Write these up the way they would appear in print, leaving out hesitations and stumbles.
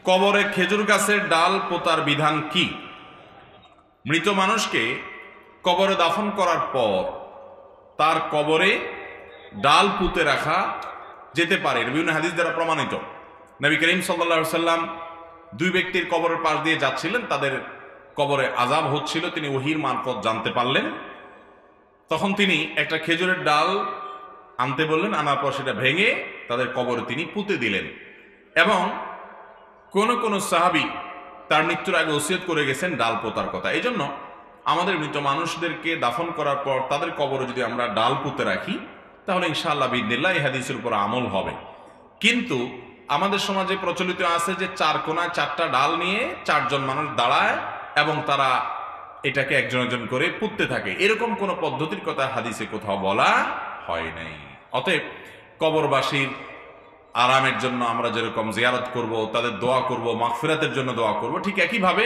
কবরে খেজুর গাছের ডাল পোতার বিধান কি? মৃত মানুষকে কবরে দাফন করার পর তার কবরে ডাল পুঁতে রাখা যেতে পারে, বিভিন্ন হাদিস দ্বারা প্রমাণিত। নবী করিম সাল্লাল্লাহু আলাইহি সাল্লাম দুই ব্যক্তির কবরের পাশ দিয়ে যাচ্ছিলেন, তাদের কবরে আযাব হচ্ছিল, তিনি ওহীর মারফত জানতে পারলেন। তখন তিনি একটা খেজুরের ডাল আনতে বললেন, আনার পর সেটা ভেঙে তাদের কবরে তিনি পুঁতে দিলেন। এবং কোন কোন সাহাবী তার মৃত্যুর আগে ওসিয়ত করে গেছেন ডাল পোতার কথা। এই জন্য আমাদের মৃত মানুষদেরকে দাফন করার পর তাদের কবরে যদি আমরা ডাল পুঁতে রাখি, তাহলে ইনশাআল্লাহ বিইذনিল্লাহ এই হাদিসের উপর আমল হবে। কিন্তু আমাদের সমাজে প্রচলিত আছে যে চার কোনায় চারটা ডাল নিয়ে চারজন মানুষ দাঁড়ায় এবং তারা এটাকে একজন একজন করে পুঁততে থাকে। এরকম কোন পদ্ধতির কথা হাদিসে কোথাও বলা হয় নাই। অতএব কবরবাসীর আরামের জন্য আমরা যেরকম জিয়ারত করব, তাদের দোয়া করব, মাগফিরাতের জন্য দোয়া করব, ঠিক একইভাবে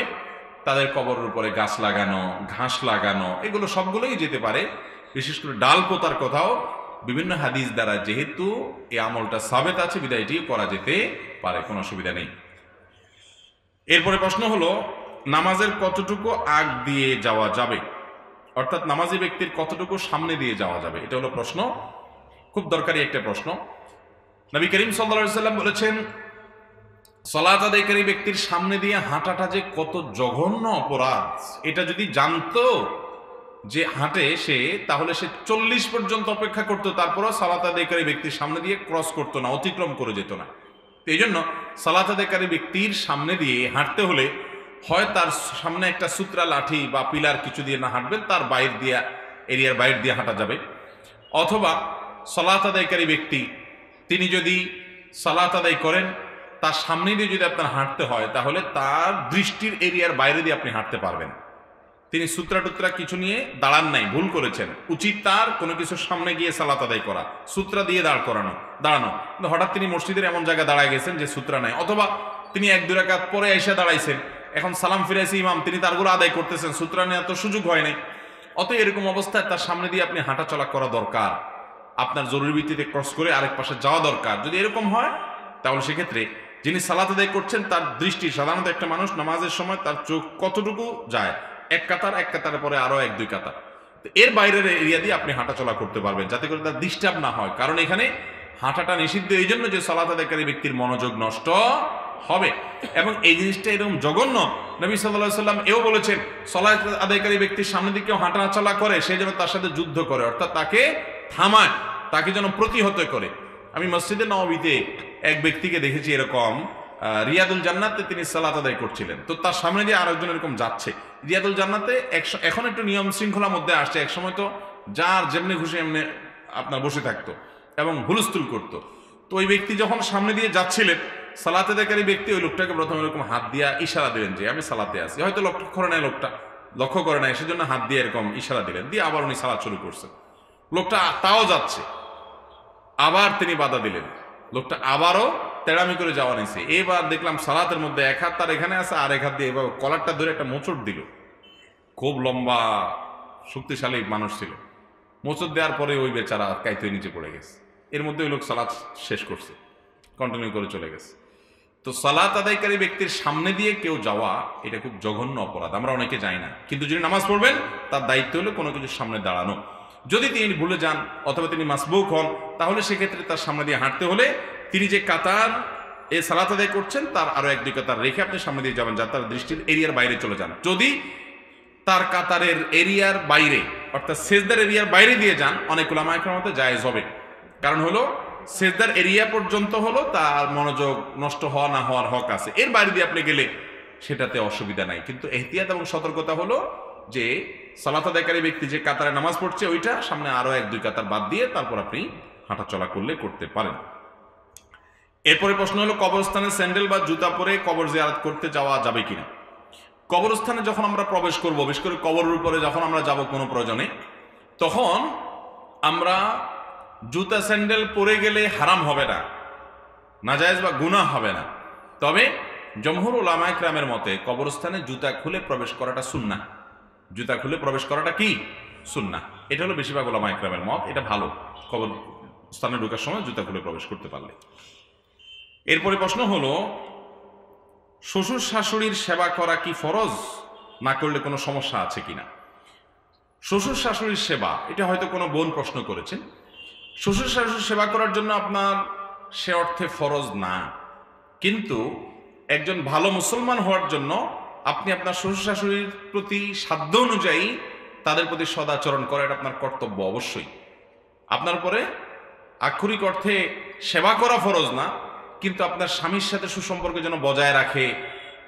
তাদের কবরের উপরে গাছ লাগানো, ঘাস লাগানো, এগুলো সবগুলোই যেতে পারে। বিশেষ করে ডাল পোতার কথাও বিভিন্ন হাদিস দ্বারা যেহেতু এই আমলটা সাবেত আছে, বিধায় এটিও করা যেতে পারে, কোনো অসুবিধা নেই। এরপরে প্রশ্ন হলো, নামাজের কতটুকু আগ দিয়ে যাওয়া যাবে, অর্থাৎ নামাজি ব্যক্তির কতটুকু সামনে দিয়ে যাওয়া যাবে, এটা হলো প্রশ্ন। খুব দরকারি একটা প্রশ্ন। নবী করিম সাল্লাল্লাহু আলাইহি সাল্লাম বলেছেন, সালাত আদায়কারী ব্যক্তির সামনে দিয়ে হাঁটাটা যে কত জঘন্য অপরাধ, এটা যদি জানতো যে হাঁটে সে, তাহলে সে 40 পর্যন্ত অপেক্ষা করতো, তারপরও সালাত আদায়কারী ব্যক্তির সামনে দিয়ে ক্রস করতো না, অতিক্রম করে যেত না। এই জন্য সালাত আদায়কারী ব্যক্তির সামনে দিয়ে হাঁটতে হলে হয় তার সামনে একটা সূত্রা লাঠি বা পিলার কিছু দিয়ে না হাঁটবেন, তার বাইর দিয়ে, এরিয়ার বাইর দিয়ে হাঁটা যাবে। অথবা সালাত আদায়কারী ব্যক্তি তিনি যদি সালাত আদায় করেন, তার সামনে দিয়ে যদি আপনার হাঁটতে হয়, তাহলে তার দৃষ্টির এরিয়ার বাইরে দিয়ে আপনি হাঁটতে পারবেন। তিনি সূত্রা টুত্রা কিছু নিয়ে দাঁড়ান নাই, ভুল করেছেন। উচিত তার কোনো কিছুর সামনে গিয়ে সালাত আদায় করা, সূত্রা দিয়ে দাঁড়ানো। কিন্তু হঠাৎ তিনি মসজিদের এমন জায়গায় দাঁড়ায় গেছেন যে সূত্রা নাই, অথবা তিনি এক দুই রাকাত পরে এসে দাঁড়াইছেন, এখন সালাম ফিরাইছে ইমাম, তিনি তারগুলো আদায় করতেছেন, সূত্রা নেওয়ার তো সুযোগ হয় নাই। অতএব এরকম অবস্থায় তার সামনে দিয়ে আপনি হাঁটা চলা করা দরকার, আপনার জরুরি ভিত্তিতে ক্রস করে আরেক পাশে যাওয়া দরকার। যদি এরকম হয়, তাহলে সেক্ষেত্রে যিনি সালাত আদায় করছেন তার দৃষ্টি, সাধারণত একটা মানুষ নামাজের সময় তার চোখ কতটুকু যায়, এক কাতারের পরে আরো এক দুই কাতার, এর বাইরের এরিয়া দিয়ে আপনি হাঁটা চলা করতে পারবেন, যাতে করে তার ডিস্টার্ব না হয়। কারণ এখানে হাঁটাটা নিষিদ্ধ এই জন্য যে সালাত আদায়কারী ব্যক্তির মনোযোগ নষ্ট হবে। এবং এই জিনিসটা এরকম জঘন্য, নবী সাল্লাল্লাহু আলাইহি সাল্লাম এও বলেছেন, সালাত আদায়কারী ব্যক্তির সামনে দিকে কেউ হাঁটা চলা করে, সে যেন তার সাথে যুদ্ধ করে, অর্থাৎ তাকে থামায়, তাকে যেন প্রতিহত করে। আমি মসজিদে নববীতে এক ব্যক্তিকে দেখেছি এরকম, রিয়াদুল জান্নাতে তিনি সালাত আদায় করছিলেন, তো তার সামনে দিয়ে আরেকজন এরকম যাচ্ছে। রিয়াদুল জান্নাতে এখন একটু নিয়ম শৃঙ্খলার মধ্যে আসছে, একসময় তো যার যেমনি খুশি এমনি আপনার বসে থাকতো এবং হুলস্থুল করতো। তো ওই ব্যক্তি যখন সামনে দিয়ে যাচ্ছিলেন, সালাত আদায়কারী ব্যক্তি ওই লোকটাকে প্রথমে এরকম হাত দিয়া ইশারা দিলেন যে আমি সালাতে আছি। হয়তো লক্ষ্য করে নাই, সেজন্য হাত দিয়ে এরকম ইশারা দিলেন, দিয়ে আবার উনি সালাত শুরু করছেন। লোকটা তাও যাচ্ছে, আবার তিনি বাধা দিলেন, লোকটা আবারও তেড়ামি করে যাওয়া নিছে। এবার দেখলাম সালাতের মধ্যে এক হাত তার এখানে আছে, আর এক হাত দিয়ে এবার কলারটা ধরে একটা মোচড় দিল। খুব লম্বা শক্তিশালী মানুষ ছিল। মোচড় দেওয়ার পরে ওই বেচারা কাইতে নিচে পড়ে গেছে। এর মধ্যে ওই লোক সালাত শেষ করছে, কন্টিনিউ করে চলে গেছে। তো সালাত আদায়কারী ব্যক্তির সামনে দিয়ে কেউ যাওয়া, এটা খুব জঘন্য অপরাধ, আমরা অনেকে যাই না। কিন্তু যিনি নামাজ পড়বেন তার দায়িত্ব হলো কোনো কিছুর সামনে দাঁড়ানো। যদি তিনি ভুলে যান অথবা তিনি মাসবুক হন, তাহলে সেক্ষেত্রে তার সামনে দিয়ে হাঁটতে হলে তিনি যে কাতার এ সালাত আদায় করছেন তার আরো এক দুই কাতার রেখে আপনি সামনে দিয়ে যাবেন, যাতে তার দৃষ্টির এরিয়ার বাইরে চলে যান। যদি তার কাতারের এরিয়ার বাইরে, অর্থাৎ সেজদার এরিয়ার বাইরে দিয়ে যান, অনেক উলামা ইকরামের মতে জায়েজ হবে। কারণ হলো সেজদার এরিয়া পর্যন্ত হলো তার মনোযোগ নষ্ট হওয়া না হওয়ার হক আছে, এর বাইরে দিয়ে আপনি গেলে সেটাতে অসুবিধা নাই। কিন্তু এহতিয়াত এবং সতর্কতা হলো যে সালাত আদায়কারী ব্যক্তি যে কাতারে নামাজ পড়ছে ওইটা সামনে আরো এক দুই কাতার বাদ দিয়ে তারপর আপনি হাঁটা চলা করলে করতে পারেন। এরপরে প্রশ্ন হলো, কবরস্থানে স্যান্ডেল বা জুতা পরে কবর জিয়ারত করতে যাওয়া যাবে কিনা। কবরস্থানে যখন আমরা প্রবেশ করব, বিশেষ করে কবরের উপরে যখন আমরা যাব কোনো প্রয়োজনে, তখন আমরা জুতা স্যান্ডেল পরে গেলে হারাম হবে না, নাজায়েজ বা গুনাহ হবে না। তবে জমহুর উলামা ইকরামের মতে কবরস্থানে জুতা খুলে প্রবেশ করাটা সুন্নাহ। জুতা খুলে প্রবেশ করাটা কি সুন্নাহ, এটা হলো বেশিরভাগ উলামা ইকরামের মত। এটা ভালো, কবরস্থানে ঢোকার সময় জুতা খুলে প্রবেশ করতে পারলে। এরপরে প্রশ্ন হলো, শ্বশুর শাশুড়ির সেবা করা কি ফরজ, না করলে কোনো সমস্যা আছে কিনা? শ্বশুর শাশুড়ির সেবা, এটা হয়তো কোনো বোন প্রশ্ন করেছেন। শ্বশুর শাশুড়ির সেবা করার জন্য আপনার সে অর্থে ফরজ না, কিন্তু একজন ভালো মুসলমান হওয়ার জন্য আপনি আপনার শ্বশুর শাশুড়ির প্রতি সাধ্য অনুযায়ী তাদের প্রতি সদাচরণ করা, এটা আপনার কর্তব্য অবশ্যই। আপনার পরে আক্ষরিক অর্থে সেবা করা ফরজ না, কিন্তু আপনার স্বামীর সাথে সুসম্পর্ক যেন বজায় রাখে।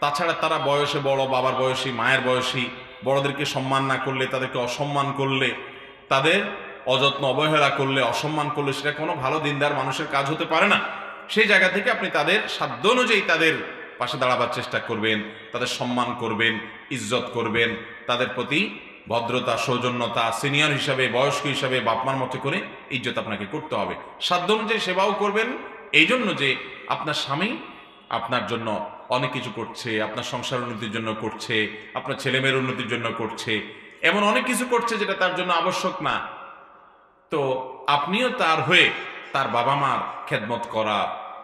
তাছাড়া তারা বয়সে বড়, বাবার বয়সী, মায়ের বয়সী, বড়দেরকে সম্মান না করলে, তাদেরকে অসম্মান করলে, তাদের অযত্ন অবহেলা করলে, অসম্মান করলে, সেটা কোনো ভালো দিনদার মানুষের কাজ হতে পারে না। সেই জায়গা থেকে আপনি তাদের সাধ্য অনুযায়ী তাদের পাশে দাঁড়াবার চেষ্টা করবেন, তাদের সম্মান করবেন, ইজ্জত করবেন, তাদের প্রতি ভদ্রতা, সৌজন্যতা, সিনিয়র হিসাবে, বয়স্ক হিসাবে বাপমার মতো করে ইজ্জত আপনাকে করতে হবে। সাধ্য অনুযায়ী সেবাও করবেন, এই জন্য যে আপনার স্বামী আপনার জন্য অনেক কিছু করছে, আপনার সংসার উন্নতির জন্য করছে, আপনার ছেলেমেয়ের উন্নতির জন্য করছে, এমন অনেক কিছু করছে যেটা তার জন্য আবশ্যক না। তো আপনিও তার হয়ে তার বাবা মার খেদমত করা,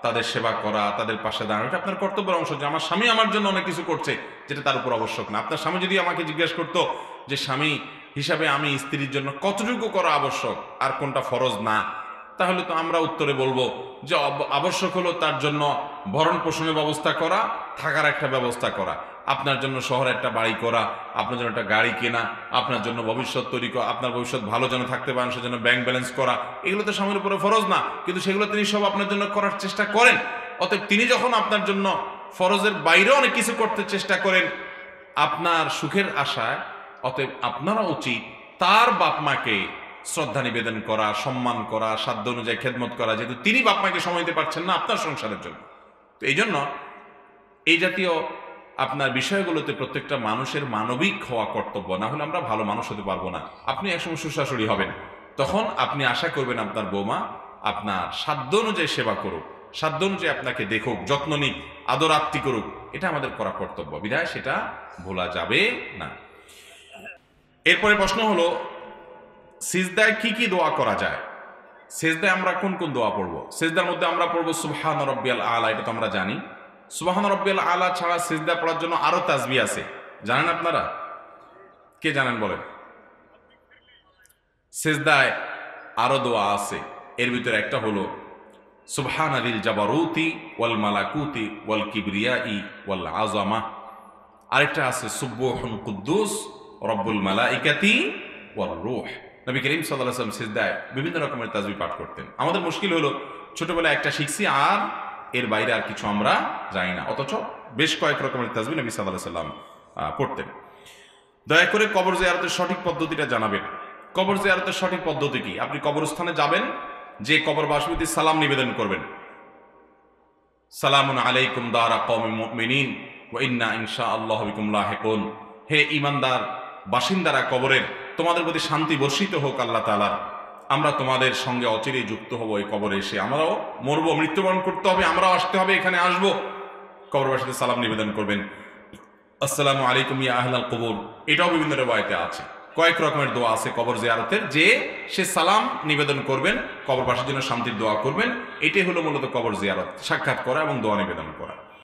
তাদের সেবা করা, তাদের পাশে দাঁড়ানো, এটা আপনার কর্তব্যের অংশ। যে আমার স্বামী আমার জন্য অনেক কিছু করছে যেটা তার উপর আবশ্যক না। আপনার স্বামী যদি আমাকে জিজ্ঞেস করতো যে স্বামী হিসাবে আমি স্ত্রীর জন্য কতটুকু করা আবশ্যক আর কোনটা ফরজ না, তাহলে তো আমরা উত্তরে বলবো যে আবশ্যক হলো তার জন্য ভরণ পোষণের ব্যবস্থা করা, থাকার একটা ব্যবস্থা করা, আপনার জন্য শহরে একটা বাড়ি করা, আপনার জন্য একটা গাড়ি কেনা, আপনার জন্য ভবিষ্যৎ তৈরি করা, আপনার ভবিষ্যৎ ভালো যেন থাকতে পারেন সেজন্য ব্যাংক ব্যালেন্স করা। এগুলো তো স্বামীর উপরে ফরজ না, কিন্তু সেগুলো তিনি সব আপনার জন্য করার চেষ্টা করেন। অতএব তিনি যখন আপনার জন্য ফরজের বাইরে অনেক কিছু করতে চেষ্টা করেন আপনার সুখের আশায়, অতএব আপনারা উচিত তার বাপ মাকে শ্রদ্ধা নিবেদন করা, সম্মান করা, সাধ্য অনুযায়ী খেদমত করা, যেহেতু তিনি বাপ মাকে সময় দিতে পারছেন না আপনার সংসারের জন্য। তো এই জন্য এই জাতীয় আপনার বিষয়গুলোতে প্রত্যেকটা মানুষের মানবিক হওয়া কর্তব্য, না হলে আমরা ভালো মানুষ হতে পারবো না। আপনি একসময় শ্বশুর-শাশুড়ি হবেন, তখন আপনি আশা করবেন আপনার বৌমা আপনার সাধ্য অনুযায়ী সেবা করুক, সাধ্য অনুযায়ী আপনাকে দেখুক, যত্ন নিক, আদর আত্মি করুক। এটা আমাদের করা কর্তব্য, বিধায় সেটা ভোলা যাবে না। এরপরে প্রশ্ন হলো, সিজদায় কি কি দোয়া করা যায়? সিজদায় আমরা কোন কোন দোয়া পড়বো? সিজদার মধ্যে আমরা পড়বো সুবহান রাব্বিয়াল আলা, এটা তো আমরা জানি। সুবহান রাব্বিয়াল আলা ছাড়া সিজদা পড়ার জন্য আরো তাসবিহ আছে, জানেন আপনারা? কে জানেন বলেন? সিজদায় আরো দোয়া আছে, এর ভিতরে একটা হলো সুবহানাল জাবারুতি ওয়াল মালাকুতি ওয়াল কিবরিয়াই ওয়াল আযামা। আরেকটা আছে সুবহুন কুদ্দুস রব্বুল মালাইকাতি ওয়ার রূহ। নবী করিম সাল্লাল্লাহু আলাইহি ওয়াসাল্লাম সিজদায় বিভিন্ন রকমের তাসবিহ পাঠ করতেন। আমাদের মুশকিল হলো ছোটবেলায় একটা শিখছি আর এর বাইরে আর কিছু আমরা জানি না, অথচ বেশ কয়েক রকমের তাসবিহ নবী সাল্লাল্লাহু আলাইহি ওয়াসাল্লাম পড়তেন। দয়া করে কবর জিয়ারতের সঠিক পদ্ধতিটা জানাবেন। কবর জিয়ারতের সঠিক পদ্ধতি কি? আপনি কবরস্থানে যাবেন, যে কবরবাসীকে সালাম নিবেদন করবেন, সালামুন আলাইকুম দারা কওমিল মুমিনিন ওয়া ইন্না ইনশাআল্লাহু বিকুম লাহিকুন। হে ঈমানদার বাসিন্দারা কবরের, তোমাদের প্রতি শান্তি বর্ষিত হোক আল্লাহ তাআলার। আমরা তোমাদের সঙ্গে অচিরেই যুক্ত হব এই কবরে এসে, আমরাও মরবো, মৃত্যুবরণ করতে হবে, আমরাও আসতে হবে, এখানে আসবো। কবরবাসীকে সালাম নিবেদন করবেন, আসসালামু আলাইকুম ইয়া আহলাল কবর। এটাও বিভিন্ন রিওয়ায়াতে আছে। কয়েক রকমের দোয়া আছে কবর জিয়ারতের, যে সে সালাম নিবেদন করবেন, কবরবাসীর জন্য শান্তির দোয়া করবেন। এটাই হলো মূলত কবর জিয়ারত, সাক্ষাৎ করা এবং দোয়া নিবেদন করা।